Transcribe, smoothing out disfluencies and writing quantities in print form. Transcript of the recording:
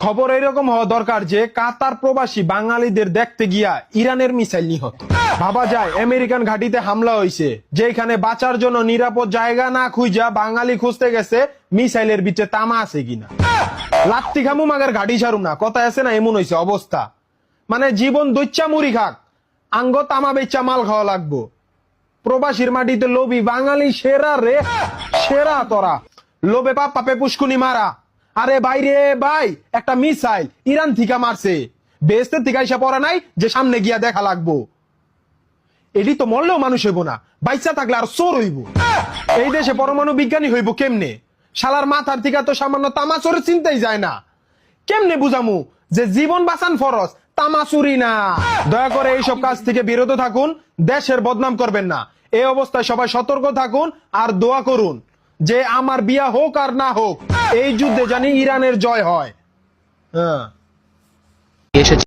খবর এরকম হওয়া দরকার যে কাতার প্রবাসী বাঙালিদের দেখতে গিয়া ইরানের মিসাইল নিহত। ভাবা যায় আমেরিকান ঘাঁটিতে হামলা হয়েছে, যেখানে বাঁচার জন্য নিরাপদ জায়গা না খুঁজা বাঙালি খুঁজতে গেছে মিসাইলের ভিতরে তামা আছে কিনা। লাত্তি খামু মাগের ঘাটি ছাড়ু না, কথা আছে না, এমন হয়েছে অবস্থা। মানে জীবন দৈচ্ছা মুড়ি খাক, আঙ্গ তামা বেচা মাল খাওয়া লাগবো। প্রবাসীর মাটিতে লোভী বাঙালি সেরা রে, সেরা তোরা। লোভে পাপ পাপে পুষ্কুনি মারা। আরে ভাই রে ভাই, একটা মিসাইল ইরান থেকে মারছে, বেহেশতের থেকে আইসা পড়া নাই যে সামনে গিয়া দেখা লাগবো। এটি তো মরলেও মানুষ হইব না, বাইচা থাকলে আর চোর হইব। এই দেশে পরমাণু বিজ্ঞানী হইব কেমনে? শালার মাথার থেকে তো সামান্য তামাচুরের চিন্তাই যায় না। কেমনে বুঝামু যে জীবন বাঁচান ফরজ, তামাচুরি না? দয়া করে এইসব কাজ থেকে বিরত থাকুন, দেশের বদনাম করবেন না। এই অবস্থায় সবাই সতর্ক থাকুন আর দোয়া করুন যে আমার বিয়া হোক আর না হোক, এই যুদ্ধে জানি ইরানের জয় হয়। হ্যাঁ।